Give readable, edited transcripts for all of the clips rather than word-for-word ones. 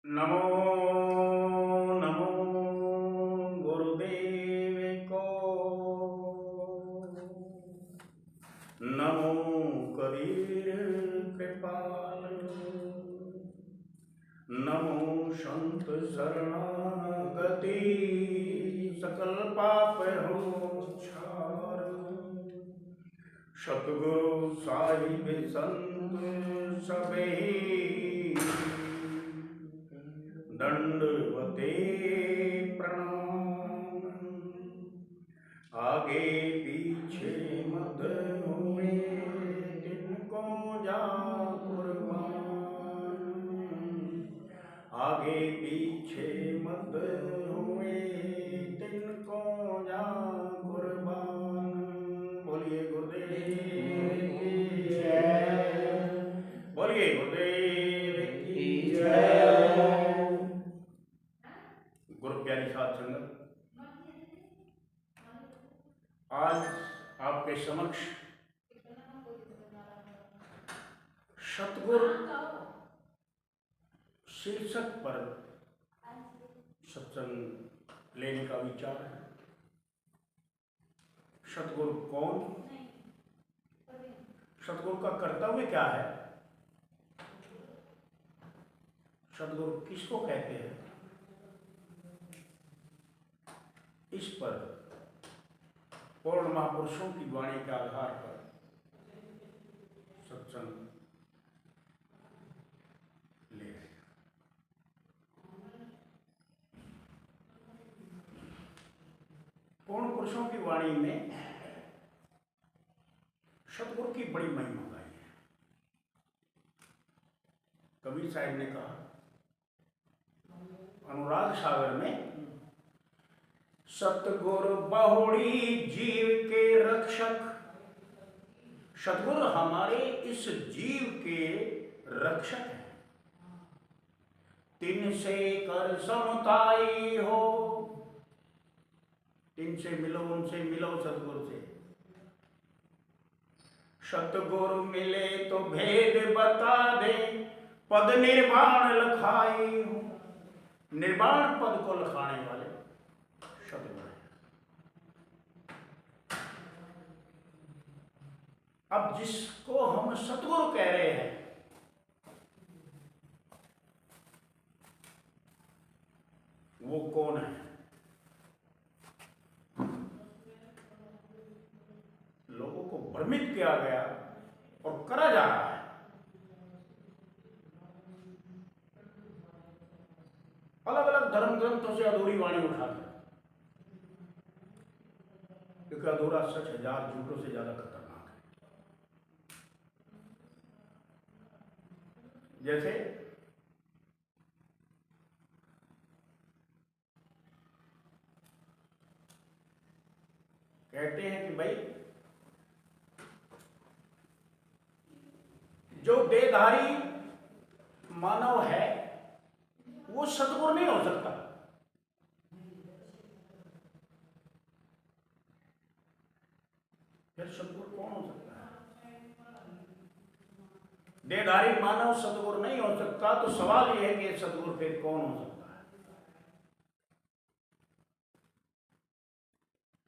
नमो नमो गुरुदेव को। नमो कबीर कृपाल। नमो संत शरणागति सकल पाप हो क्षार। सतगुरु साहिब संत सबे दंडवते प्रणाम। आगे पीछे मत हुए तिनको जा कुर्बान। आगे पीछे मत हुए तिनको जा कुर्बान। बोलिए गुरुदेव की जय। बोलिए गुरुदेव की जय। गुरु प्यारी साध संगत, आज आपके समक्ष सतगुरु शीर्षक पर सत्संग लेने का विचार है। सतगुरु कौन? सतगुरु का कर्तव्य क्या है? सतगुरु किसको कहते हैं? इस पर पूर्ण महापुरुषों की वाणी के आधार पर सत्संग ले रहे हैं। पूर्ण पुरुषों की वाणी में सतगुरु की बड़ी महिमा गाई है। कबीर साहिब ने कहा, अनुराग सागर में, सतगुरु बहुड़ी जीव के रक्षक। सतगुरु हमारे इस जीव के रक्षक हैं। तिन से कर समताई हो। तिन से मिलो, उनसे मिलो, सतगुरु से। सतगुरु मिले तो भेद बता दे, पद निर्वाण लखाई हो। निर्वाण पद को लखाने वाले सतगुरु। अब जिसको हम सतगुरु कह रहे हैं, वो कौन है? लोगों को भ्रमित किया गया और करा जा रहा है। अलग अलग धर्म ग्रंथों से अधूरी वाणी उठा दी, क्योंकि अधूरा सच 1000 झूठों से ज्यादा खतरनाक है। जैसे कहते हैं कि भाई, जो देहधारी मानव है वो सतगुरु नहीं हो सकता। फिर सतगुरु कौन हो सकता है? देहधारी मानव सतगुरु नहीं हो सकता, तो सवाल यह है कि सतगुरु फिर कौन हो सकता है?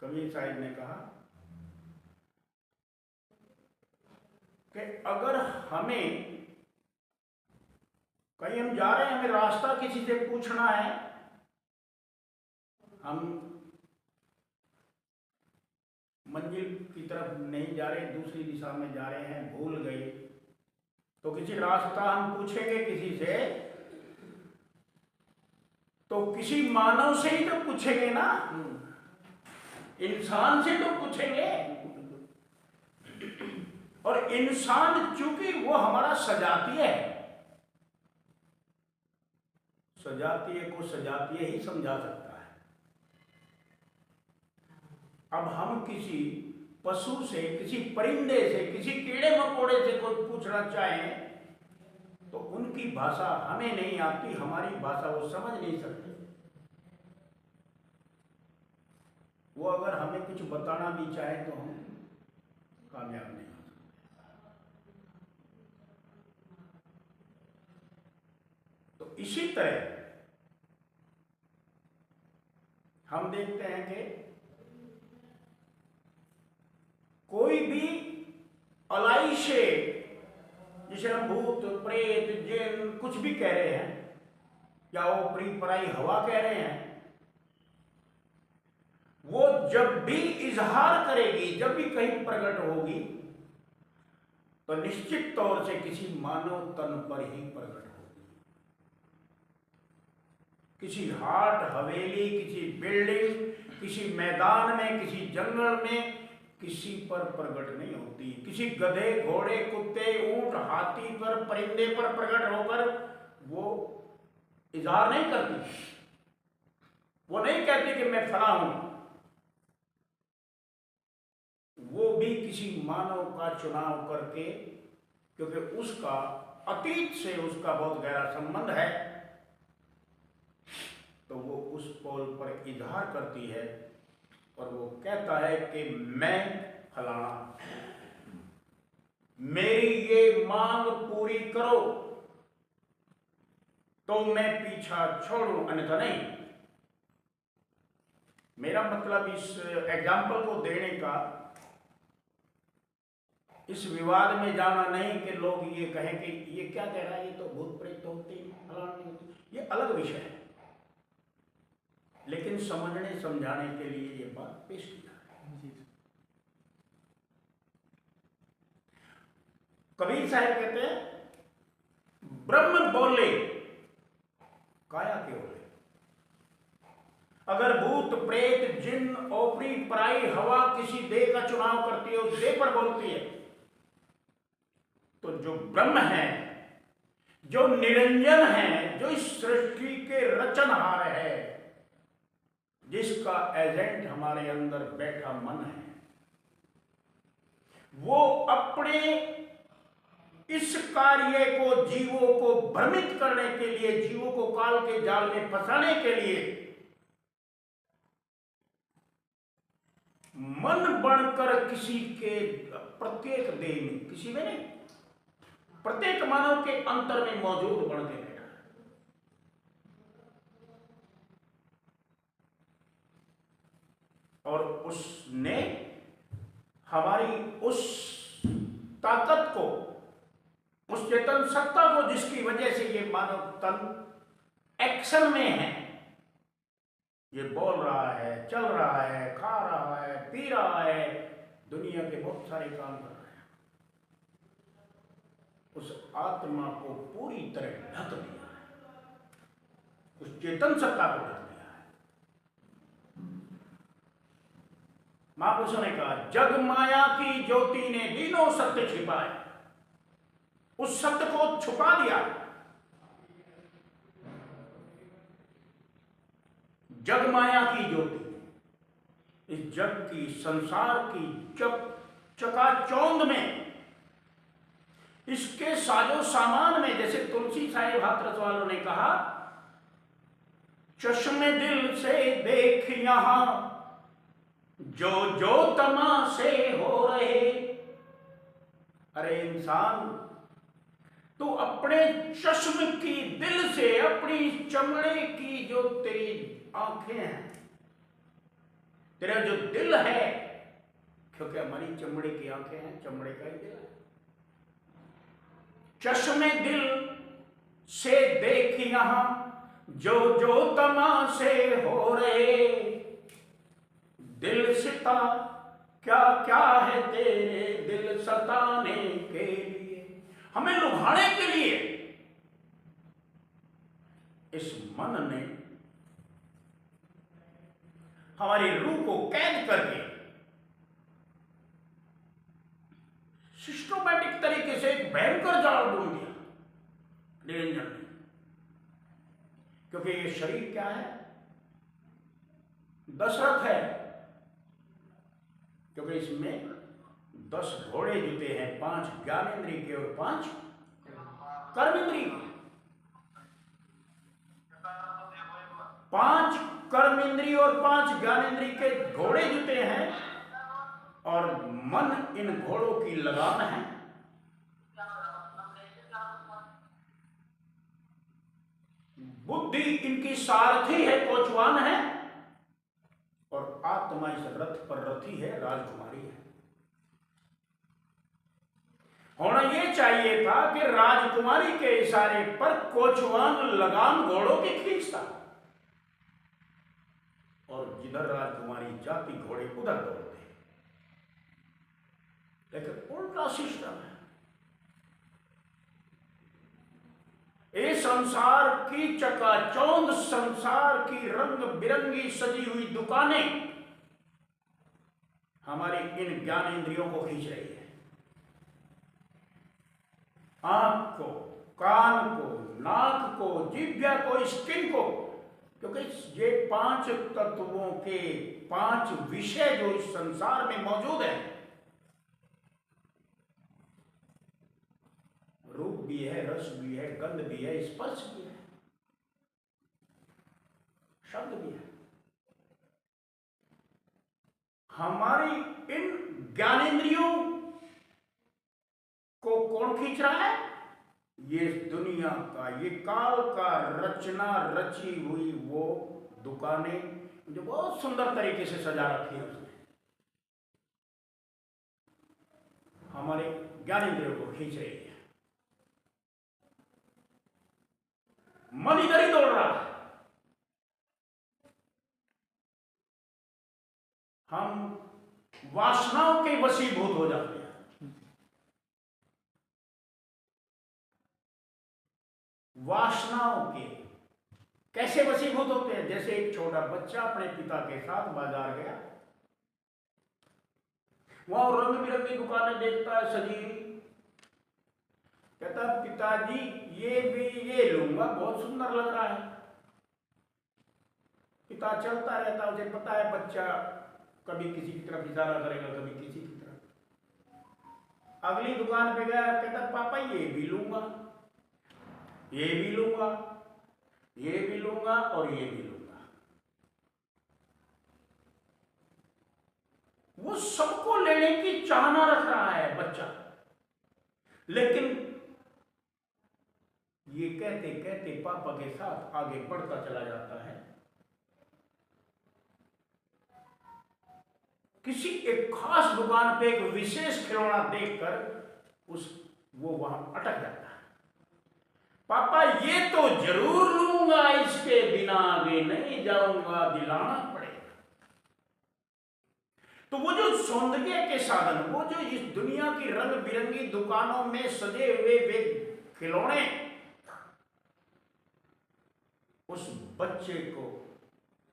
कबीर साहिब ने कहा कि अगर हमें कहीं हम जा रहे हैं, हमें रास्ता किसी से पूछना है, हम मंजिल की तरफ नहीं जा रहे, दूसरी दिशा में जा रहे हैं, भूल गए, तो किसी रास्ता हम पूछेंगे किसी से, तो किसी मानव से ही तो पूछेंगे ना, इंसान से तो पूछेंगे। और इंसान चूंकि वो हमारा सजातीय है, सजातीय को सजातीय ही समझा सकता है। अब हम किसी पशु से, किसी परिंदे से, किसी कीड़े मकोड़े से कोई पूछना चाहें, तो उनकी भाषा हमें नहीं आती, हमारी भाषा वो समझ नहीं सकते। वो अगर हमें कुछ बताना भी चाहे तो हम कामयाब नहीं हो सकते। तो इसी तरह हम देखते हैं कि कोई भी अलाई से, जिसे हम भूत प्रेत जिन कुछ भी कह रहे हैं या ऊपरी पराई हवा कह रहे हैं, वो जब भी इजहार करेगी, जब भी कहीं प्रकट होगी, तो निश्चित तौर से किसी मानव तन पर ही प्रकट होगी। किसी हाट हवेली, किसी बिल्डिंग, किसी मैदान में, किसी जंगल में किसी पर प्रकट नहीं होती। किसी गधे, घोड़े, कुत्ते, ऊंट, हाथी पर, परिंदे पर प्रकट होकर वो इजहार नहीं करती। वो नहीं कहती कि मैं फला हूं। वो भी किसी मानव का चुनाव करके, क्योंकि उसका अतीत से उसका बहुत गहरा संबंध है, तो वो उस पौल पर इजहार करती है और वो कहता है कि मैं फलाना, मेरी ये मांग पूरी करो तो मैं पीछा छोड़ूं, अन्यथा नहीं। मेरा मतलब इस एग्जाम्पल को देने का, इस विवाद में जाना नहीं कि लोग ये कहें कि ये क्या कह रहा है, ये तो भूत प्रेत होते हैं, फलाना नहीं होती। ये अलग विषय है, लेकिन समझने समझाने के लिए ये बात पेश किया है। कबीर साहब कहते हैं, ब्रह्म बोले काया के बोले। अगर भूत प्रेत जिन ओपरी पराई हवा किसी देह का चुनाव करती है, उस देह पर बोलती है, तो जो ब्रह्म है, जो निरंजन है, जो इस सृष्टि के रचनहार है, जिसका एजेंट हमारे अंदर बैठा मन है, वो अपने इस कार्य को, जीवों को भ्रमित करने के लिए, जीवों को काल के जाल में फंसाने के लिए मन बनकर किसी के प्रत्येक देह में, किसी में नहीं, प्रत्येक मानव के अंतर में मौजूद बन के बैठा है। और उसने हमारी उस ताकत को, उस चेतन सत्ता को, जिसकी वजह से ये मानव तन एक्शन में है, ये बोल रहा है, चल रहा है, खा रहा है, पी रहा है, दुनिया के बहुत सारे काम कर रहा है, उस आत्मा को पूरी तरह ढक दिया है, उस चेतन सत्ता को ढक दिया है। महापुरुषों ने कहा, जग माया की ज्योति ने दीनों सत्य छिपाए, उस सत्य को छुपा दिया। जग माया की ज्योति, इस जग की, संसार की चकाचौंध में, इसके साजो सामान में, जैसे तुलसी साहिब हाथरस वालों ने कहा, चश्मे दिल से देख यहां जो जो तमाशे हो रहे। अरे इंसान, तू अपने चश्म की, दिल से, अपनी चमड़े की जो तेरी आंखें हैं, तेरा जो दिल है, क्योंकि हमारी चमड़े की आंखें हैं, चमड़े का ही दिल है, चश्मे दिल से देख यहां जो जो तमाशे हो रहे। दिल सिता क्या क्या है तेरे दिल सताने के लिए, हमें लुभाने के लिए इस मन ने हमारी रूह को कैद करके सिस्टमैटिक तरीके से एक भयंकर जाल बुन दिया निरंजन ने। क्योंकि ये शरीर क्या है? दशरथ है, क्योंकि इसमें 10 घोड़े जुते हैं, 5 ज्ञानेंद्रिय के और 5 कर्मेंद्रिय के। 5 कर्मेंद्रिय और 5 ज्ञानेंद्रिय के घोड़े जुते हैं, और मन इन घोड़ों की लगाम है। इनकी सारथी है, कोचवान है, और आत्मा इस रथ पर रथी है, राजकुमारी है। होना यह चाहिए था कि राजकुमारी के इशारे पर कोचवान लगाम घोड़ों की खींचता, और जिधर राजकुमारी जाती घोड़े उधर दौड़ते। लेकिन उल्टा सिस्टम है। ये संसार की चकाचौंध, संसार की रंग बिरंगी सजी हुई दुकानें हमारी इन ज्ञानेंद्रियों को खींच रही है। आंख को, कान को, नाक को, जिह्वा को, स्किन को, क्योंकि ये 5 तत्वों के 5 विषय जो इस संसार में मौजूद है, रूप भी है, रस भी है, गंध भी है, स्पर्श भी है, शब्द भी है। हमारी इन ज्ञानेंद्रियों को कौन खींच रहा है? ये दुनिया का, ये काल का रचना रची हुई वो दुकानें जो बहुत सुंदर तरीके से सजा रखी है उसने, हमारे ज्ञानेंद्रियों को खींच रही है। मन इधर ही दौड़ रहा है। हम वासनाओं के वशीभूत हो जाते हैं। वासनाओं के कैसे वशीभूत होते हैं? जैसे एक छोटा बच्चा अपने पिता के साथ बाजार गया, वहां रंग बिरंगी दुकानें देखता है सजी, कहता पिताजी ये भी ये लूंगा, बहुत सुंदर लग रहा है। पिता चलता रहता, उसे पता है बच्चा कभी किसी की तरफ इशारा करेगा, कभी किसी की तरफ। अगली दुकान पे गया, कहता पापा ये भी लूंगा, ये भी लूंगा, ये भी लूंगा और ये भी लूंगा। वो सबको लेने की चाहना रख रहा है बच्चा, लेकिन ये कहते कहते पापा के साथ आगे बढ़ता चला जाता है। किसी एक खास दुकान पे एक विशेष खिलौना देखकर वो वहां अटक जाता है। पापा ये तो जरूर लूंगा, इसके बिना आगे नहीं जाऊंगा, दिलाना पड़ेगा। तो वो जो सौंदर्य के साधन, वो जो इस दुनिया की रंग बिरंगी दुकानों में सजे हुए वे खिलौने, उस बच्चे को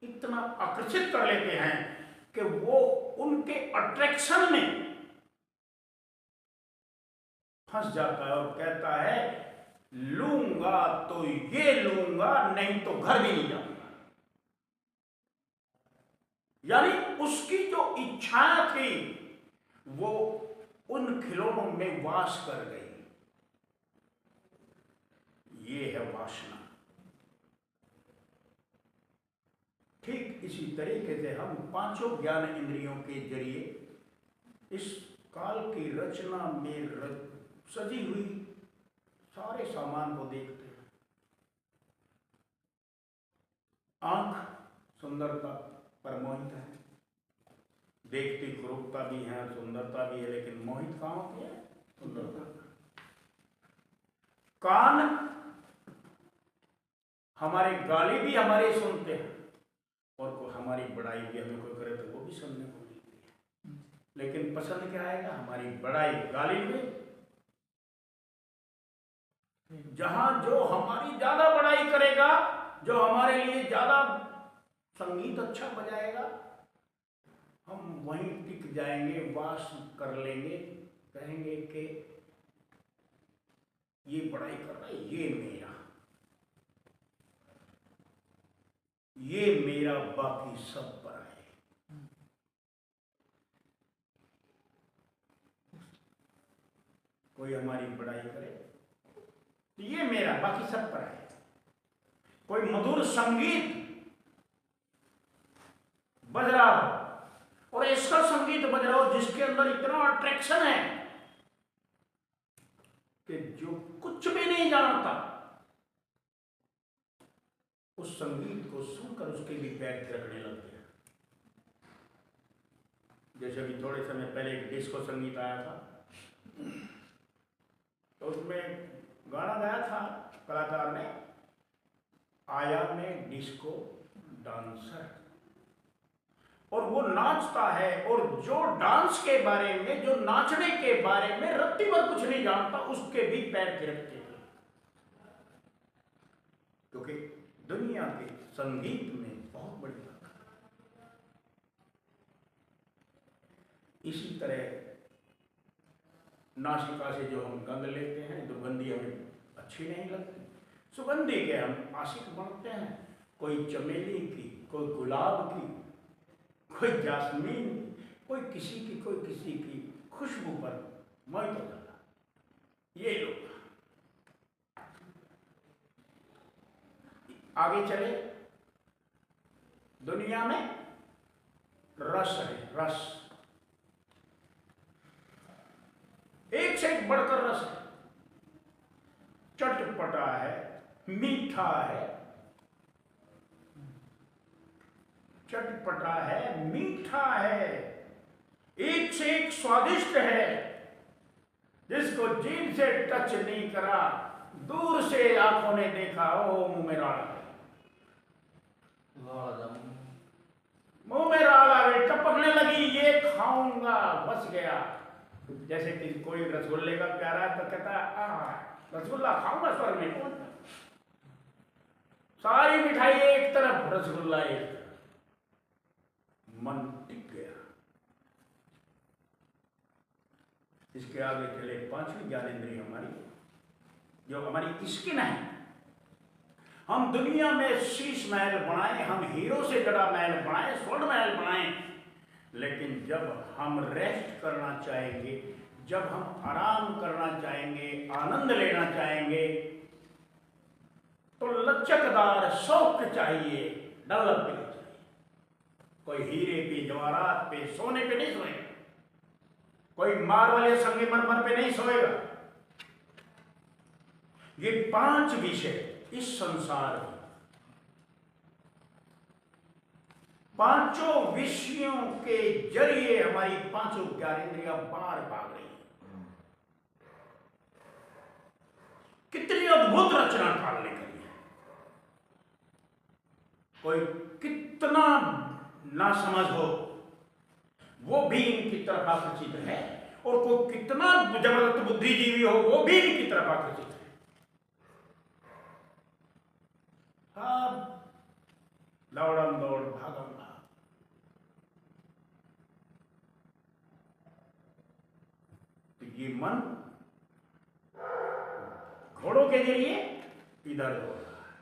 इतना आकर्षित कर लेते हैं कि वो उनके अट्रैक्शन में फंस जाता है और कहता है लूंगा तो ये लूंगा, नहीं तो घर भी नहीं जाऊंगा। यानी उसकी जो इच्छा थी वो उन खिलौनों में वास कर गई। ये है वासना। ठीक इसी तरीके से हम 5 ज्ञान इंद्रियों के जरिए इस काल की रचना में सजी हुई सारे सामान को देखते हैं। आंख सुंदरता पर मोहित है, देखती कुरूपता भी है, सुंदरता भी है, लेकिन मोहित कहां होती है? सुंदरता। कान हमारे गाली भी हमारे सुनते हैं, और कोई हमारी बड़ाई भी हमें कोई करे तो वो भी सुनने को मिलती है। लेकिन पसंद क्या आएगा? हमारी बड़ाई गाली में। जहां जो हमारी ज्यादा बड़ाई करेगा, जो हमारे लिए ज्यादा संगीत अच्छा बजाएगा, हम वहीं टिक जाएंगे, वास कर लेंगे, कहेंगे कि ये बड़ाई कर रहा है, ये मेरा बाकी सब पर है। कोई हमारी बड़ाई करे तो ये मेरा बाकी सब पर है। कोई मधुर संगीत बज रहा हो और ऐसा संगीत बज रहा हो जिसके अंदर इतना अट्रैक्शन है कि जो कुछ भी नहीं जानता उस संगीत को सुनकर उसके भी पैर थिरकने लगते हैं। जैसे कि थोड़े समय पहले एक डिस्को संगीत आया था, तो उसमें गाना गाया था कलाकार ने, आया मैं डिस्को डांसर, और वो नाचता है, और जो डांस के बारे में, जो नाचने के बारे में रत्ती भर कुछ नहीं जानता, उसके भी पैर थिरकते हैं, क्योंकि दुनिया के संगीत में बहुत बड़ी ताकत है। इसी तरह नासिका से जो हम गंध लेते हैं, दुर्गंधी हमें अच्छी नहीं लगती, सुगंधी के हम आशिक बनते हैं, कोई चमेली की, कोई गुलाब की, कोई जासमीन, कोई किसी की खुशबू पर मोहित हो जाता। ये लोग आगे चले, दुनिया में रस है, रस एक से एक बढ़कर रस है, चटपटा है, मीठा है, चटपटा है, मीठा है, एक से एक स्वादिष्ट है, जिसको जीभ से टच नहीं करा, दूर से आंखों ने देखा, ओ मुंह में राल मुंह में राल आ गई, टपकने लगी, ये खाऊंगा, बस गया। जैसे कि कोई रसगुल्ले का प्यारा है तो कहता है रसगुल्ला खाऊंगा, स्वर्ग में पहुंच, सारी मिठाई एक तरफ, रसगुल्ला एक तरफ, मन टिक गया। इसके आगे चले पांचवी ज्ञानेंद्रिय हमारी, जो हमारी स्किन है। हम दुनिया में शीश महल बनाए, हम हीरो से जड़ा महल बनाए, स्वर्ण महल बनाए, लेकिन जब हम रेस्ट करना चाहेंगे, जब हम आराम करना चाहेंगे, आनंद लेना चाहेंगे, तो लचकदार शौक चाहिए, डेवलप चाहिए। कोई हीरे पे, जवाहरात पे, सोने पे नहीं सोएगा, कोई मार्बल या संगमरमर पे नहीं सोएगा। ये 5 विषय इस संसार में, 5 विषयों के जरिए हमारी 5 ज्ञानेंद्रियां बाहर भाग रही हैं। कितनी अद्भुत रचना ढालने के लिए, कोई कितना नासमझ हो वो भी इनकी तरफ आकर्षित है, और कोई कितना जबरदस्त बुद्धिजीवी हो वो भी इनकी तरफ आकर्षित है। दौड़म दौड़ भागम भाग, तो ये मन घोड़ों के जरिए इधर दौड़ रहा है।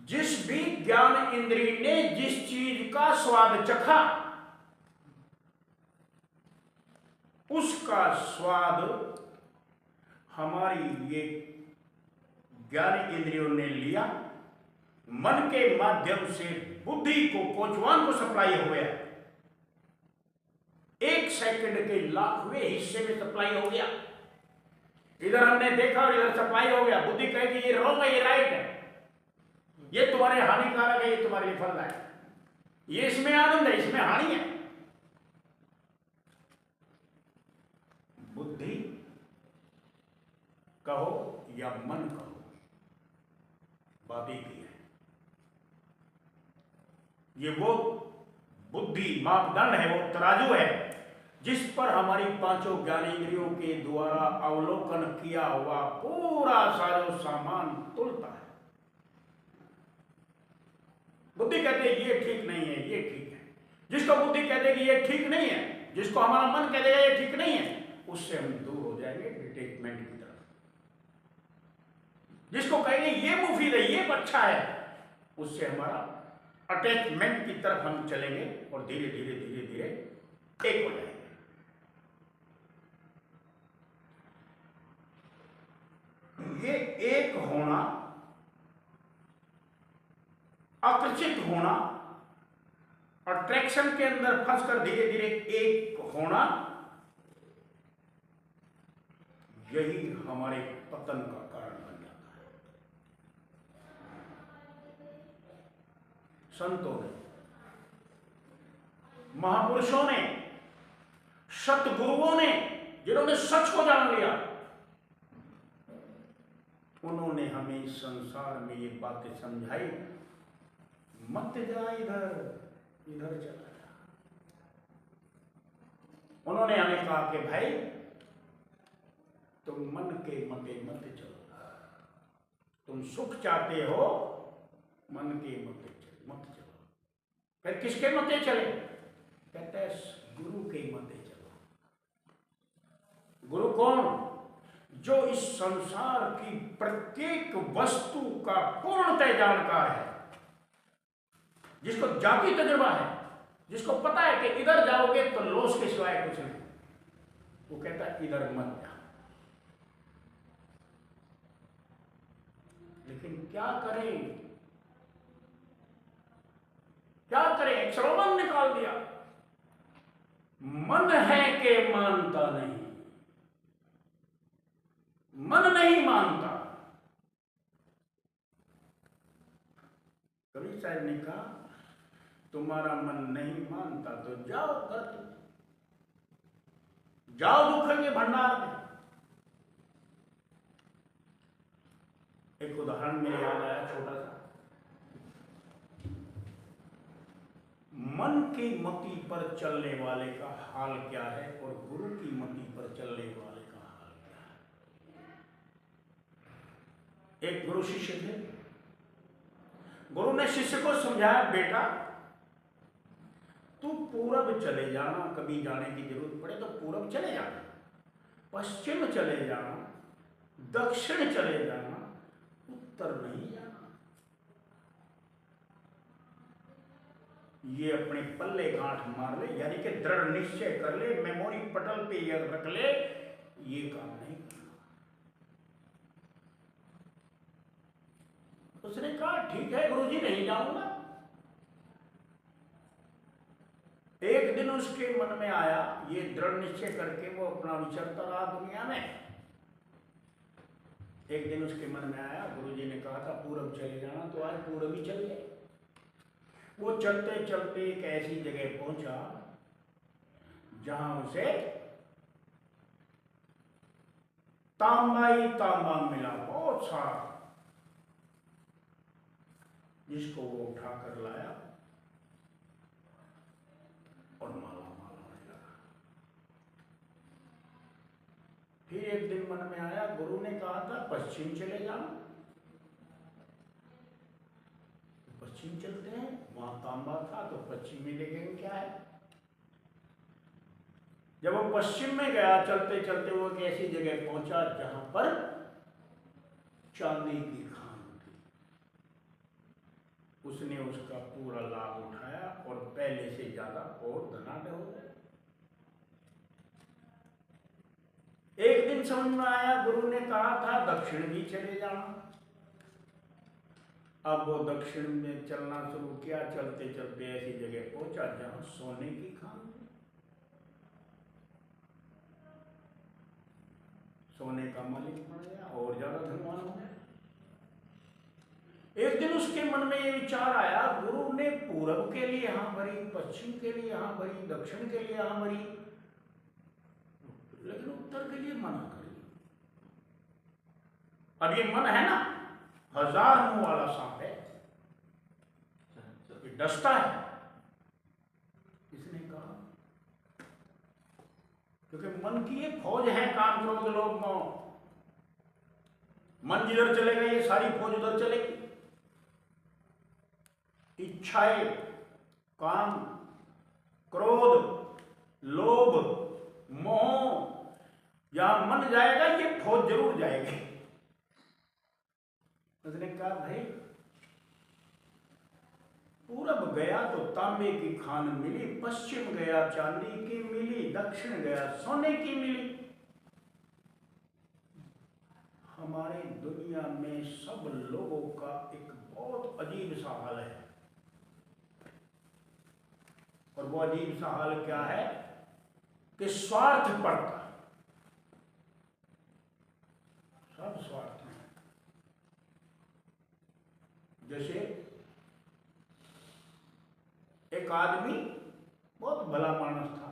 जिस भी ज्ञान इंद्रिय ने जिस चीज का स्वाद चखा, उसका स्वाद हमारी ये ज्ञान इंद्रियों ने लिया, मन के माध्यम से बुद्धि को, कोचवान को सप्लाई हो गया, 1 सेकंड के लाखवें हिस्से में सप्लाई हो गया। इधर हमने देखा और इधर सप्लाई हो गया। बुद्धि कहेगी ये रॉन्ग है, ये राइट है, ये तुम्हारे हानिकारक है, ये तुम्हारे लिए फलदायक है, ये इसमें आनंद है, इसमें हानि है। बुद्धि कहो या मन कहो, बात एक ही है। ये वो बुद्धि मापदंड है, वो तराजू है, जिस पर हमारी 5 ज्ञानेंद्रियों के द्वारा अवलोकन किया हुआ पूरा सारा सामान तुलता है। बुद्धि कहते हैं ये ठीक नहीं है, ये ठीक है। जिसको बुद्धि कहते हैं कि ये ठीक नहीं है, जिसको हमारा मन कह देगा ये ठीक नहीं है, उससे हम दूर हो जाएंगे डिटैचमेंट की तरफ। जिसको कहेंगे ये मुफीद है, ये अच्छा है, उससे हमारा अटैचमेंट की तरफ हम चलेंगे और धीरे धीरे धीरे धीरे एक हो जाएंगे। ये एक होना, आकर्षित होना, अट्रैक्शन के अंदर फंसकर धीरे धीरे एक होना, यही हमारे पतन का संतों ने, महापुरुषों ने, सतगुरुओं ने, जिन्होंने सच को जान लिया, उन्होंने हमें संसार में ये बातें समझाई। मत जा इधर, इधर चला जा। उन्होंने हमें कहा कि भाई तुम मन के मते मत चलो, तुम सुख चाहते हो, मन के मते मत चलो। फिर किसके मते चले? कहते हैं गुरु के मते चलो। गुरु कौन? जो इस संसार की प्रत्येक वस्तु का पूर्णतः जानकार है, जिसको जाति तजुर्बा है, जिसको पता है कि इधर जाओगे तो लॉस के सिवाय कुछ नहीं। वो कहता है इधर मत जा। लेकिन क्या करें, क्या करें? एक स्लोगन निकाल दिया, मन है कि मानता नहीं, मन नहीं मानता। कबीर साहब ने कहा तुम्हारा मन नहीं मानता तो जाओ घर, जाओ दुख के भंडार में। एक उदाहरण मेरे याद आया छोटा सा। मन की मति पर चलने वाले का हाल क्या है और गुरु की मति पर चलने वाले का हाल क्या है। एक गुरु शिष्य थे। गुरु ने शिष्य को समझाया, बेटा तू पूरब चले जाना, कभी जाने की जरूरत पड़े तो पूरब चले जाना, पश्चिम चले जाना, दक्षिण चले जाना, उत्तर नहीं जाना। ये अपने पल्ले गांठ मार ले, यानी कि दृढ़ निश्चय कर ले, मेमोरी पटल पे ये रख ले, ये काम नहीं करना। उसने कहा ठीक है गुरुजी, नहीं जाऊंगा। एक दिन उसके मन में आया, ये दृढ़ निश्चय करके वो अपना विचरता रहा दुनिया में। एक दिन उसके मन में आया, गुरुजी ने कहा था पूरब चले जाना, तो आज पूरब ही चल गए। वो चलते चलते एक ऐसी जगह पहुंचा जहां उसे तांबा ही तांबा मिला, बहुत सारा, जिसको वो उठाकर लाया और माला माला होने लगा। फिर एक दिन मन में आया, गुरु ने कहा था पश्चिम चले जाओ, पश्चिम चलते हैं, वहां तांबा था तो पश्चिम में देखेंगे क्या है। जब वो पश्चिम में गया, चलते चलते वो एक ऐसी जगह पहुंचा जहां पर चांदी की खान थी। उसने उसका पूरा लाभ उठाया और पहले से ज्यादा और धनाढ्य हो गया। एक दिन समझ में आया, गुरु ने कहा था दक्षिण भी चले जाना। अब वो दक्षिण में चलना शुरू किया, चलते चलते ऐसी जगह पहुंचा जहां सोने की खान थी। सोने का मालिक बन गया और ज्यादा धनवान हो गया। एक दिन उसके मन में ये विचार आया, गुरु ने पूरब के लिए यहां भरी, पश्चिम के लिए यहां भरी, दक्षिण के लिए यहां भरी, लेकिन उत्तर के लिए मना करी। अब ये मन है ना, 1000 मुंह वाला सांप है, ये डसता है। इसने कहा, क्योंकि मन की ये फौज है, काम क्रोध लोभ मोह, मन जिधर चलेगा ये सारी फौज उधर चलेगी। इच्छाएं, काम, क्रोध, लोभ, मोह, यहां मन जाएगा ये फौज जरूर जाएगी। उसने कहा भाई पूरब गया तो तांबे की खान मिली, पश्चिम गया चांदी की मिली, दक्षिण गया सोने की मिली। हमारे दुनिया में सब लोगों का एक बहुत अजीब सा हाल है, और वो अजीब सा हाल क्या है कि स्वार्थ पड़ता है, सब स्वार्थ में। जैसे आदमी बहुत भला मानस था,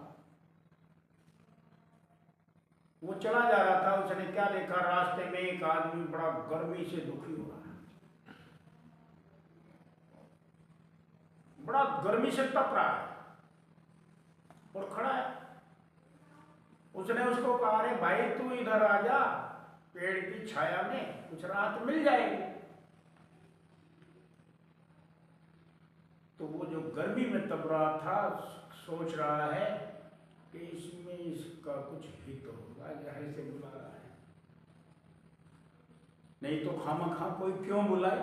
वो चला जा रहा था, उसने क्या देखा, रास्ते में एक आदमी बड़ा गर्मी से दुखी हो रहा है, बड़ा गर्मी से तप रहा है और खड़ा है। उसने उसको कहा, अरे भाई तू इधर आ जा, पेड़ की छाया में कुछ राहत मिल जाएगी। तो वो जो गर्मी में तप रहा था सोच रहा है कि इसमें इसका कुछ हित होगा, जाहिर से बुला रहा है, नहीं तो खामखा कोई क्यों बुलाए।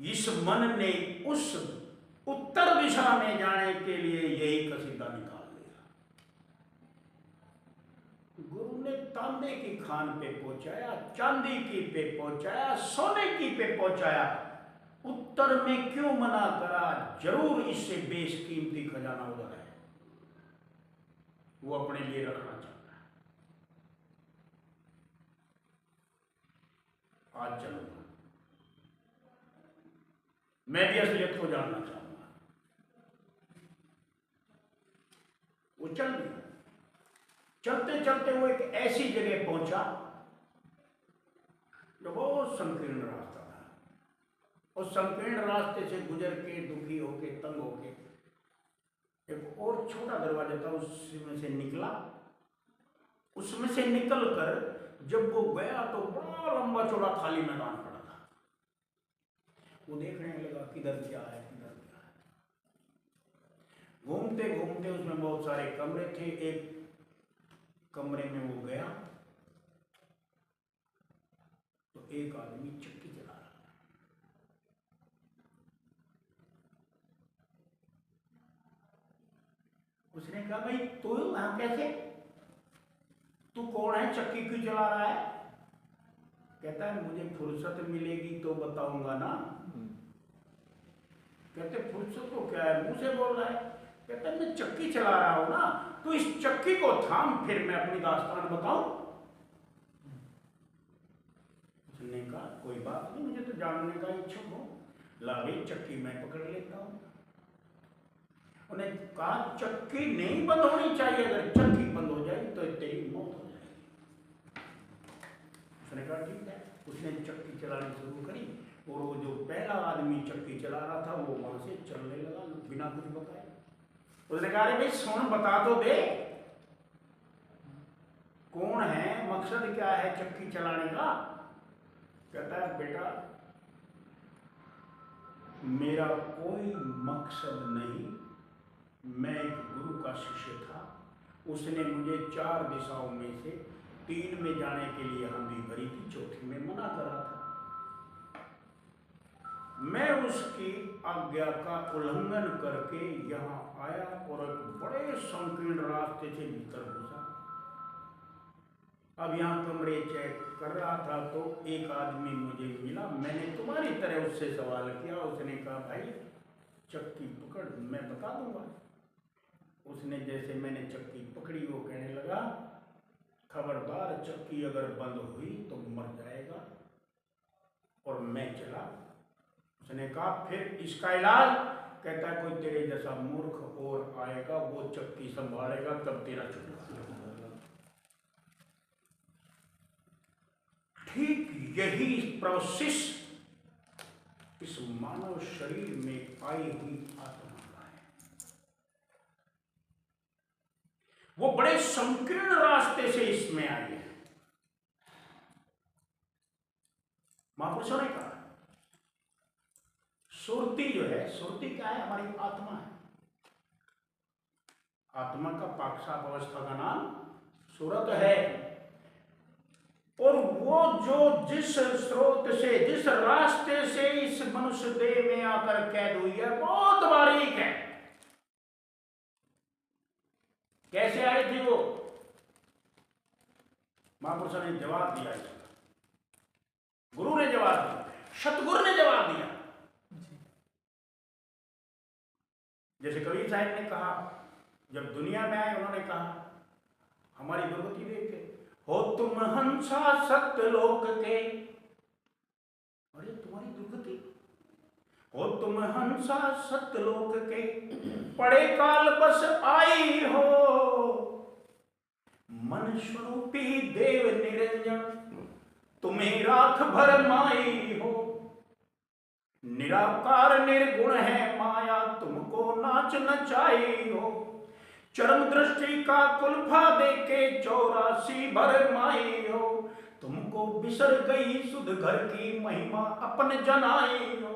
इस मन ने उस उत्तर दिशा में जाने के लिए यही कसीदा निकाल लिया। गुरु ने तांबे की खान पे पहुंचाया, चांदी की पे पहुंचाया, सोने की पे पहुंचाया, उत्तर में क्यों मना करा। जरूर इससे बेशकीमती खजाना उधर है, वो अपने लिए रखना चाहता है। आज चलूंगा, मैं भी असलियत को जानना चाहूंगा। वो चल दिया। चलते चलते वो एक ऐसी जगह पहुंचा जो बहुत संकीर्ण रास्ता था। उस संकीर्ण रास्ते से गुजर के, दुखी होके, तंग होके, एक और छोटा दरवाजा था, उसमें से निकला। उसमें से निकल कर जब वो गया तो बड़ा लंबा चौड़ा खाली मैदान पड़ा था। वो देखने लगा किधर क्या है, किधर क्या है। घूमते घूमते उसमें बहुत सारे कमरे थे। एक कमरे में वो गया तो एक आदमी चक्की चला रहा था। उसने कहा, भाई तू यहां कैसे, तू कौन है, चक्की क्यों चला रहा है। कहता है, मुझे फुर्सत मिलेगी तो बताऊंगा ना। कहते फुर्सत तो क्या है, मुंह से बोल रहा है। कहता है, मैं चक्की चला रहा हूं ना, तो इस चक्की को थाम, फिर मैं अपनी दास्तान बताऊं। उसने कहा, कोई बात नहीं, मुझे तो जानने का इच्छुक हूं, ला भाई चक्की मैं पकड़ लेता हूं। उन्हें कहा, चक्की नहीं बंद होनी चाहिए, अगर चक्की बंद हो जाएगी तो तेरी मौत हो जाएगी। उसने कहा, ठीक है। उसने चक्की चलानी शुरू करी और वो जो पहला आदमी चक्की चला रहा था वो वहां से चलने लगा बिना कुछ बताए। उसने कहा, अरे भाई सुन, बता तो दे, कौन है, मकसद क्या है चक्की चलाने का। कहता है, बेटा मेरा कोई मकसद नहीं, मैं एक गुरु का शिष्य था, उसने मुझे 4 दिशाओं में से 3 में जाने के लिए हंडी भरी थी, चौथी में मना कर रहा था। मैं उसकी आज्ञा का उल्लंघन करके यहाँ आया और एक बड़े संकीर्ण रास्ते से भीतर घुसा। अब यहाँ कमरे चेक कर रहा था तो एक आदमी मुझे मिला, मैंने तुम्हारी तरह उससे सवाल किया। उसने कहा, भाई चक्की पकड़, मैं बता दूंगा। उसने जैसे मैंने चक्की पकड़ी, वो कहने लगा, खबरदार चक्की अगर बंद हुई तो मर जाएगा। और मैं चला। उसने कहा, फिर इसका इलाज। कहता है, कोई तेरे जैसा मूर्ख और आएगा, वो चक्की संभालेगा, तब तेरा छुटकारा। ठीक यही प्रोसेस इस मानव शरीर में आई हुई आत्मा का है। वो बड़े संकीर्ण रास्ते से इसमें आई है। महापुरुषों ने कहा, सुरती जो है, सुरती क्या है, हमारी आत्मा है। आत्मा का पाकशाप अवस्था का नाम सुरत है। और वो जो जिस स्रोत से, जिस रास्ते से इस मनुष्य देह में आकर कैद हुई है, बहुत बारीक है। कैसे आई थी वो, महापुरुषों ने जवाब दिया इसका। गुरु ने जवाब दिया, सतगुरु ने जवाब दिया। जैसे कबीर साहब ने कहा, जब दुनिया में आए उन्होंने कहा, हमारी दुर्गति देख के, हो तुम हंसा सत्यलोक के। अरे तुम्हारी दुर्गति, तुम हंसा सतलोक के पड़े काल बस आई हो। मन स्वरूपी देव निरंजन तुम्हें राख भर माई हो। निराकार निर्गुण है माया तुमको नाच नचाई हो। चरम दृष्टि का कुल्फा देके 84 भर माई हो। तुमको बिसर गई सुध घर की महिमा अपन जनाई हो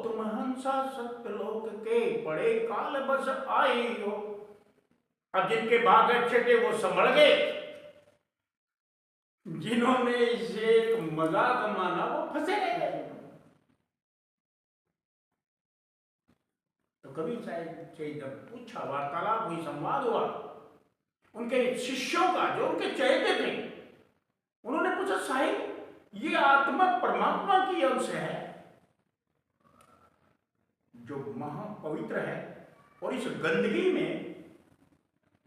तुम हंसा सत्यलोक के बड़े काल बस आई हो। अब जिनके भाग अच्छे थे वो संभल गए, जिन्होंने इसे मजाक माना वो फंसे गए। तो कभी साहब से जब पूछा, वार्तालाप हुई, संवाद हुआ उनके शिष्यों का जो उनके चहेते थे, उन्होंने पूछा साहिब ये आत्मा परमात्मा की अंश है जो महापवित्र है, और इस गंदगी में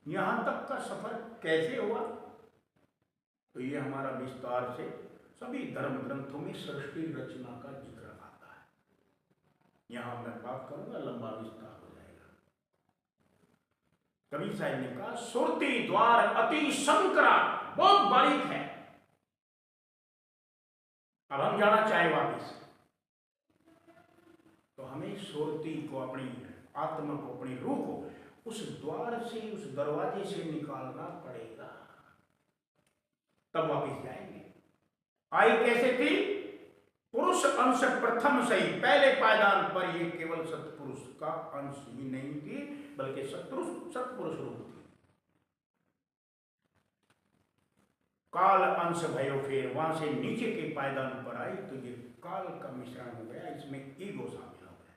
यहां तक का सफर कैसे हुआ? तो ये हमारा विस्तार से सभी धर्म ग्रंथों में सृष्टि रचना का जिक्र आता है। यहां मैं बात करूंगा, लंबा विस्तार हो जाएगा। कबीर साहब ने कहा सुरती द्वार अति संकरा, बहुत बारीक है। अब हम जाना चाहे वापिस, तो हमें सुरती को, अपनी आत्मा को, अपनी रूह को उस द्वार से, उस दरवाजे से निकालना पड़ेगा, तब वापिस जाएंगे। आई कैसे थी? पुरुष अंश प्रथम सही, पहले पायदान पर ये केवल सत्पुरुष का अंश ही नहीं थी, बल्कि सत्पुरुष रूप थी। काल अंश भयो, फिर वहां से नीचे के पायदान पर आई तो ये काल का मिश्रण हो गया, इसमें ईगो शामिल हो गया।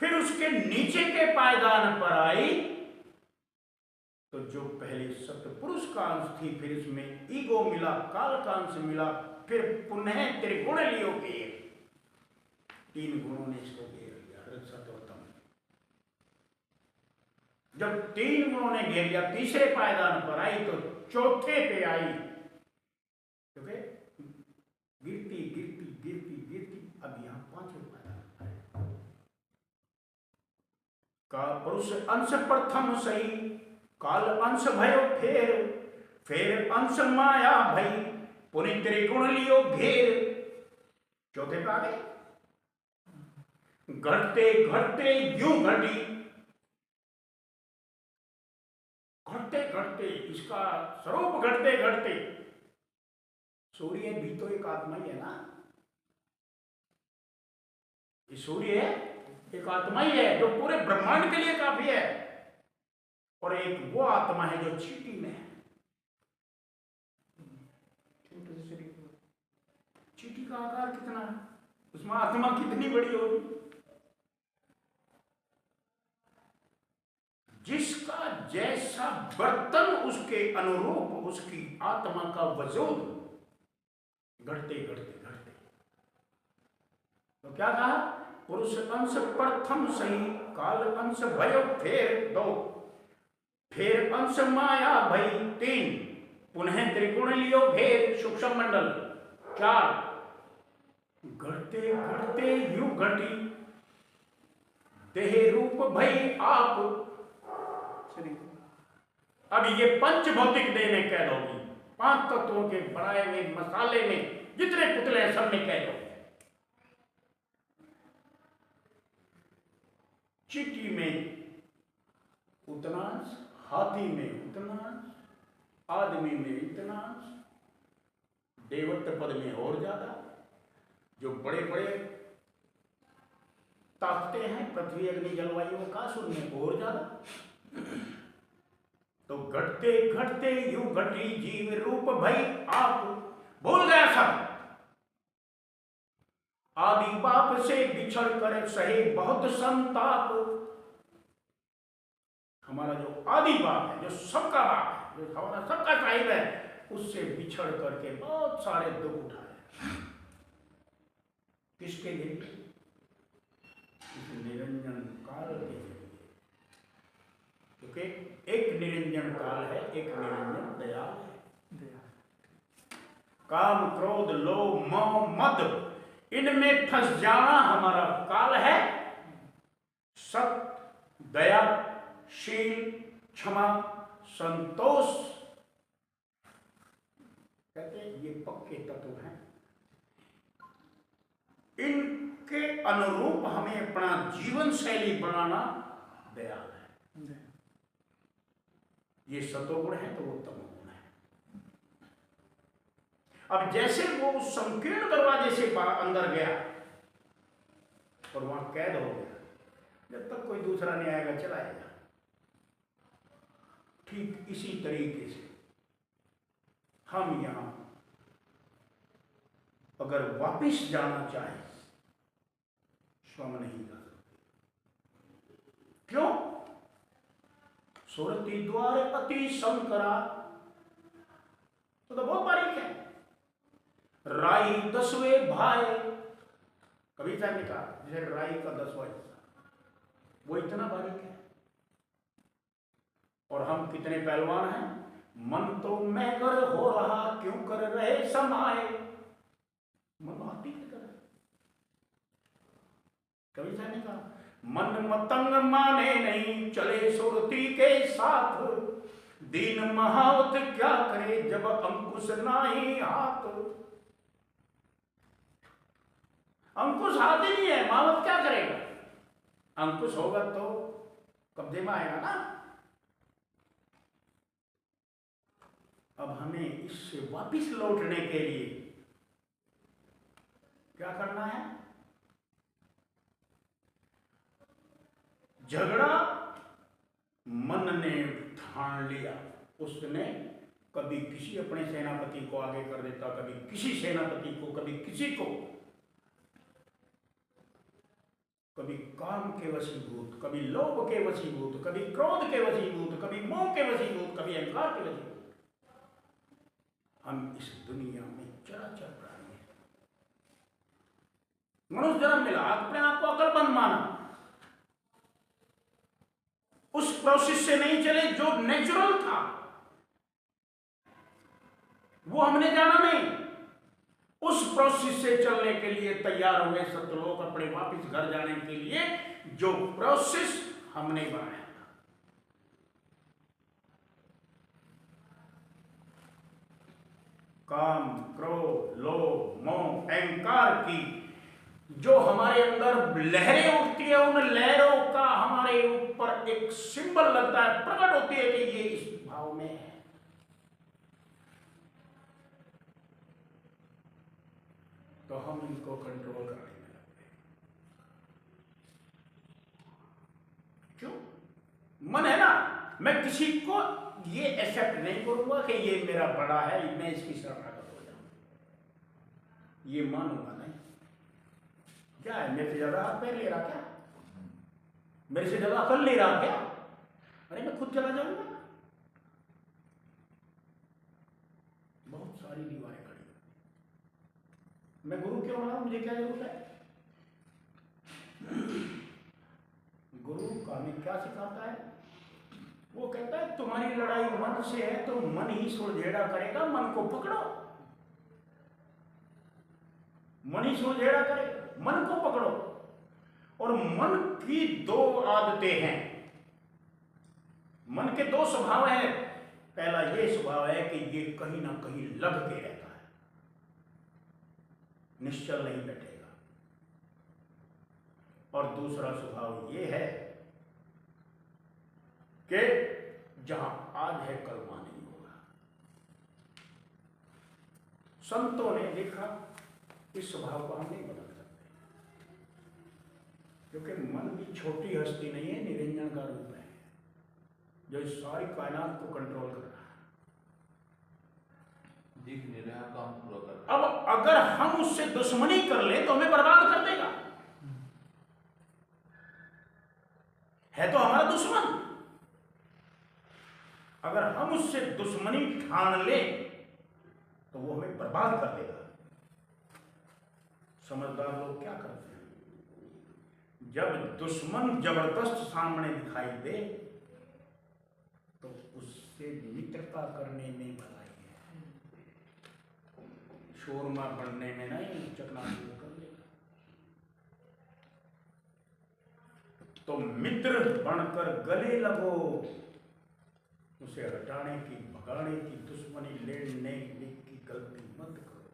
फिर उसके नीचे के पायदान पर आई तो जो पहले सत्पुरुष का अंश थी, फिर इसमें ईगो मिला, काल का अंश मिला, फिर पुनः त्रिगुण लियो के 3 गुणों ने इसको घेर लिया, सत्वतम। जब 3 गुणों ने घेर लिया, तीसरे पायदान पर आई तो चौथे पे आई, क्योंकि गिरती गिरती गिरती गिरती अब यहां 5वें पायदान पर का पुरुष अंश प्रथम सही, काल अंश भयो फिर अंश माया भई, पुनि त्रिगुण लियो घेर। चौथे पे आ गए। घटते घटते यूं घटी, घटते घटते इसका स्वरूप घटते घटते, सूर्य भी तो एक आत्मा ही है ना, ये सूर्य एक आत्मा ही है जो पूरे ब्रह्मांड के लिए काफी है, और एक वो आत्मा है जो चींटी में है। चींटी का आकार कितना है, उसमें आत्मा कितनी बड़ी होगी? जिसका जैसा बर्तन उसके अनुरूप उसकी आत्मा का वजूद घटते घटते घटते। तो क्या कहा? पुरुष अंश प्रथम सही, काल अंश भयो फिर अंश माया भई 3, पुनः त्रिगुण लियो घेर, सूक्ष्म मंडल 4। घटते घटते यूं घटी, देह रूप भई आप। अब ये पंच भौतिक देह में कैद होगी, 5 तत्वों के बनाए हुए मसाले में जितने पुतले हैं सब में कैद होगी। चींटी में उतना अंश, हाथी में उतना अंश, आदमी में इतना अंश, देवत्व पद में और ज्यादा, जो बड़े बड़े ताकते हैं पृथ्वी अग्नि जलवायु आकाश, उनमें और ज्यादा। तो घटते घटते यूं घटी जीव रूप भई आप, भूल गया सब। आदि बाप से बिछड़ कर सहे बहुत संताप। हमारा जो आदि बाप है, जो सबका बाप है, जो हमारा सबका साहिब है, उससे बिछड़ करके बहुत सारे दुख उठाए। किसके लिए? इस निरंजन काल के लिए। क्योंकि एक निरंजन काल है, एक निरंजन दयाल है। काम, क्रोध, लोभ, मोह, मद, इनमें फंस जाना हमारा काल है। सत्य, दया, शील, क्षमा, संतोष, कहते हैं ये पक्के तत्व हैं। इनके अनुरूप हमें अपना जीवन शैली बनाना दया है। ये सतोगुण है तो वो तमोगुण है। अब जैसे वो संकीर्ण दरवाजे से अंदर गया और वहां कैद हो गया, जब तक कोई दूसरा नहीं आएगा चलाएगा। ठीक इसी तरीके से हम यहां अगर वापिस जाना चाहें तो हम नहीं जा सकते। क्यों? सुरति द्वार अति संकरा, तो बहुत बारीक है। राई 10वें भाई, कविता ने कहा जैसे राई का 10वां हिस्सा, वो इतना बारीक है। और हम कितने पहलवान हैं। मन तो मैगर हो रहा क्यों कर रहे समाए, मन हाथी की तरह। कविता ने कहा मन मतंग माने नहीं चले सुरती के साथ, दीन महावत क्या करे जब अंकुश नाही हाथ। अंकुश हाथ ही नहीं है, महावत क्या करेगा? अंकुश होगा तो कब्जे में आएगा ना। अब हमें इससे वापिस लौटने के लिए क्या करना है? झगड़ा मन ने ठान लिया, उसने कभी किसी अपने सेनापति को आगे कर देता, कभी किसी सेनापति को, कभी किसी को, कभी काम के वशीभूत, कभी लोभ के वशीभूत, कभी क्रोध के वशीभूत, कभी मोह के वशीभूत, कभी अहंकार के वशीभूत। हम इस दुनिया में चराचर प्राणी हैं। मनुष्य जन्म मिला, अपने आप को अकलमंद माना, उस प्रोसेस से नहीं चले जो नेचुरल था, वो हमने जाना नहीं। उस प्रोसेस से चलने के लिए तैयार हुए सतलोक अपने वापिस घर जाने के लिए, जो प्रोसेस हमने बनाया। काम, क्रोध, लोभ, मोह, अहंकार की जो हमारे अंदर लहरें उठती है, उन लहरों का हमारे ऊपर एक सिंबल लगता है, प्रकट होती है कि ये इस भाव में है। तो हम इनको कंट्रोल करने में लगते हैं। क्यों? मन है ना, मैं किसी को ये एक्सेप्ट नहीं करूंगा कि ये मेरा बड़ा है, मैं इसकी शरणागत हो जाऊं, ये मानूंगा नहीं। क्या है, मेरे से ज्यादा हाथ पैर ले रहा क्या? मेरे से ज्यादा अकल ले रहा क्या? अरे मैं खुद चला जाऊंगा। बहुत सारी दीवारें खड़ी, मैं गुरु क्यों बना, मुझे क्या जरूरत है? गुरु का हमें क्या सिखाता है? वो कहता है तुम्हारी लड़ाई मन से है तो मन ही सुलझेड़ा करेगा, मन को पकड़ो। मन ही सुलझेड़ा करेगा, मन को पकड़ो। और मन की दो आदतें हैं, मन के दो स्वभाव हैं। पहला ये स्वभाव है कि ये कहीं ना कहीं लग के रहता है, निश्चल नहीं बैठेगा। और दूसरा स्वभाव ये है कि जहां आज है कल वहां नहीं होगा। संतों ने देखा इस स्वभाव को हम नहीं बदल सकते, क्योंकि मन भी छोटी हस्ती नहीं है, निरंजन का रूप है जो इस सारी कायनात को कंट्रोल कर रहा है, दिख नहीं रहा, काम पूरा कर रहा। अब अगर हम उससे दुश्मनी कर ले तो हमें बर्बाद कर देगा। है तो हमारा दुश्मन। अगर हम उससे दुश्मनी ठान ले तो वो हमें बर्बाद कर देगा। समझदार लोग क्या करते हैं, जब दुश्मन जबरदस्त सामने दिखाई दे तो उससे मित्रता करने में भलाई है। शोरमा बनने में नहीं चकनाचूर कर लेगा। तो मित्र बनकर गले लगो, उसे हटाने की भगाने की दुश्मनी लेने की गलती मत करो।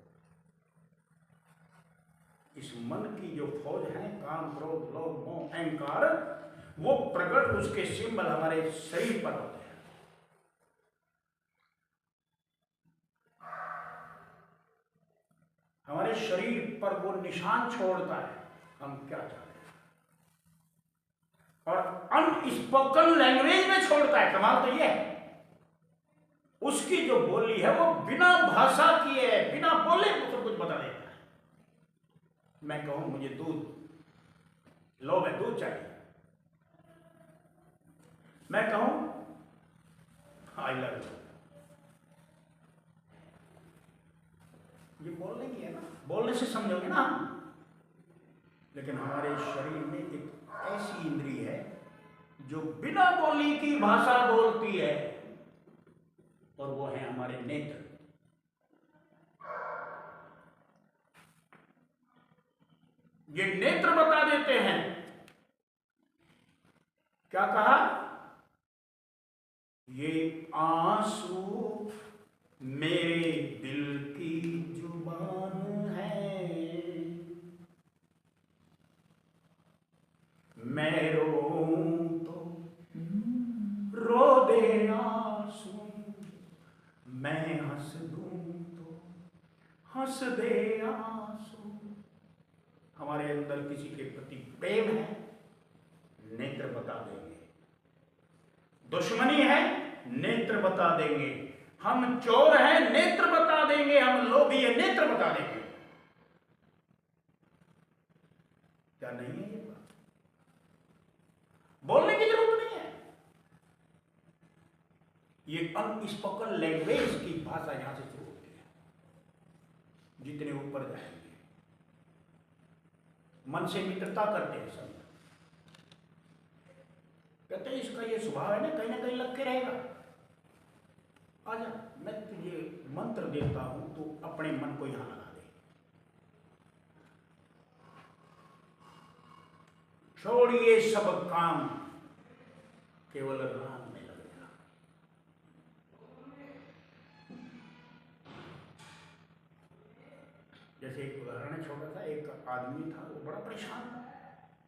इस मन की जो फौज है, काम क्रोध लोभ मोह अहंकार, वो प्रकट उसके सिंबल हमारे शरीर पर होते हैं। हमारे शरीर पर वो निशान छोड़ता है हम क्या चाहते हैं, और अनस्पोकन लैंग्वेज में छोड़ता है। कमाल तो ये है, उसकी जो बोली है वो बिना भाषा किए, बिना बोले तो कुछ बता देता है। मैं कहूं मुझे दूध लो, मैं दूध चाहिए, मैं कहूं आई लव यू, ये बोलने की है ना, बोलने से समझोगे ना हम। लेकिन हमारे शरीर में एक ऐसी इंद्री है जो बिना बोली की भाषा बोलती है, और वो है हमारे नेत्र। ये नेत्र बता देते हैं। क्या कहा? ये आंसू मेरे दिल की जुबान है, मैं रोऊं तो रो दे आंसू, मैं हंस दूं तो हंस दे आंसू। हमारे अंदर किसी के प्रति प्रेम है, नेत्र बता देंगे। दुश्मनी है, नेत्र बता देंगे। हम चोर हैं, नेत्र बता देंगे। हम लोभी हैं, नेत्र बता देंगे। क्या नहीं है ये बात? बोलने की जरूरत नहीं है। ये अनस्पोकन लैंग्वेज की भाषा यहां से शुरू होती है। जितने ऊपर जाएंगे मन से मित्रता करते हैं सब, कहते हैं इसका ये स्वभाव है ना कहीं लग के रहेगा। आजा, मैं तुझे मंत्र देता हूं, तू अपने मन को यहां लगा दे। छोड़िए सब काम, केवल राम में लग जा। जैसे एक उदाहरण है छोटा सा, एक आदमी था, वो बड़ा परेशान था,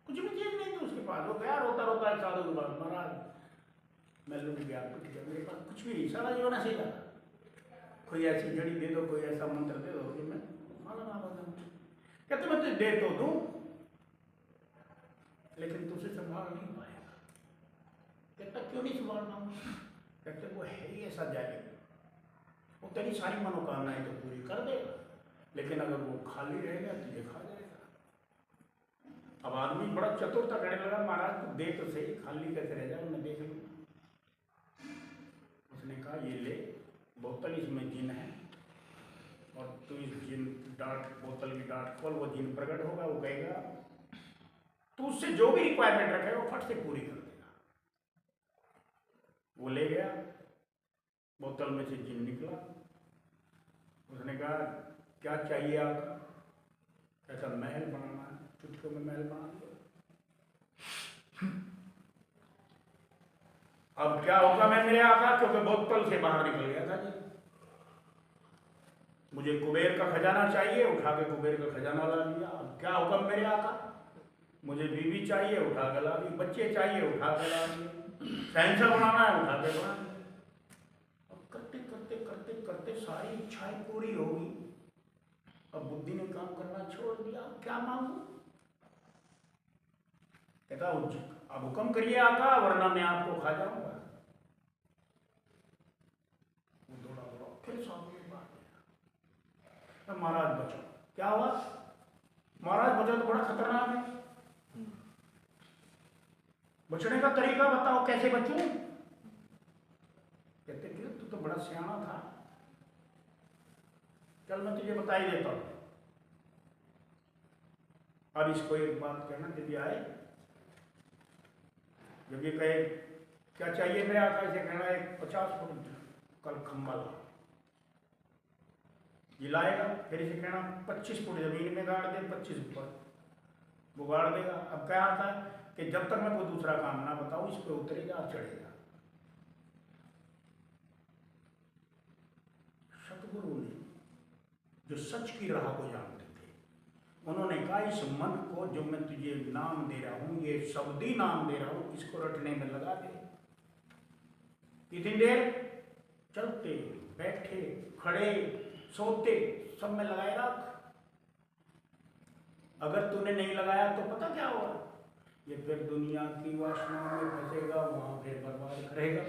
कुछ भी चीज नहीं थी उसके पास। वो गया रोता रोता एक साधु के पास, महाराज मैं लुट गया, कुछ गया, मेरे पास कुछ भी नहीं, सारा जीवन ऐसे ही था। कोई ऐसी जड़ी दे दो, कोई ऐसा मंत्र दे दो कि मैं माला ना बना। कहते मैं तुझे दे तो दूं, लेकिन तुझे संभाल नहीं पाएगा। कहता क्यों नहीं संभाल पाऊंगा? कहते वो है ही ऐसा जालिम, वो तेरी सारी मनोकामनाएं तो पूरी कर देगा, लेकिन अगर वो खाली रहेगा तुझे खा जाएगा। अब आदमी बड़ा चतुर था, कहने लगा महाराज तू दे तो सही, खाली कैसे रह जाए, मैं देख लूंगा। उसने कहा ये ले बोतल, इसमें जिन है, और तू इस जिन डांट, बोतल की डांट खोल, वो जिन प्रकट होगा, वो कहेगा तू उससे जो भी रिक्वायरमेंट रखे वो फट से पूरी कर देगा। वो ले गया, बोतल में से जिन निकला। उसने कहा क्या चाहिए आपका? कहता महल बनाना है, चुटकियों में महल बना दिया। अब क्या होगा मैं मेरे आका, क्योंकि बोतल से बाहर निकल गया था जी। मुझे कुबेर का खजाना चाहिए, उठा के कुबेर का खजाना ला लिया। अब क्या होगा मेरे आका, मुझे बीवी चाहिए, उठा के ला दी। बच्चे चाहिए, उठा के ला दिए। शहंशाह बनाना है, उठा के बना दिया। अब करते करते करते करते सारी इच्छाएं पूरी होगी। अब बुद्धि ने काम करना छोड़ दिया। अब क्या मांगू? कहता अब हुक्म करिए आका, वरना मैं आपको खा जाऊंगा। वो दौड़ा दौड़ा फिर सामने बात है, महाराज बचो। क्या हुआ? महाराज बचो तो बड़ा खतरनाक है, बचने का तरीका बताओ, कैसे बचूं? कहते कि तू तो बड़ा सियाना था, चल मैं तुझे बता ही देता हूं। अब इसको एक बात कहना, जब आए, जब ये कहे क्या चाहिए मेरे आका, इसे कहना एक 50 फुट कल खंबा ला। ये लाएगा, फिर इसे कहना 25 फुट जमीन में गाड़ दे, 25 ऊपर, वो गाड़ देगा। अब क्या आता है कि जब तक मैं कोई दूसरा काम ना बताऊं इस पे उतरेगा और चढ़ेगा। सतगुरु ने जो सच की राह को जानते थे, उन्होंने कहा इस मन को जो मैं तुझे नाम दे रहा हूं, ये शब्दी नाम दे रहा हूं, इसको रटने में लगा दे। कितनी देर? चलते बैठे खड़े सोते सब में लगाए रख। अगर तूने नहीं लगाया तो पता क्या होगा, ये फिर दुनिया की वासनाओं में फंसेगा, वहां फिर बर्बाद करेगा।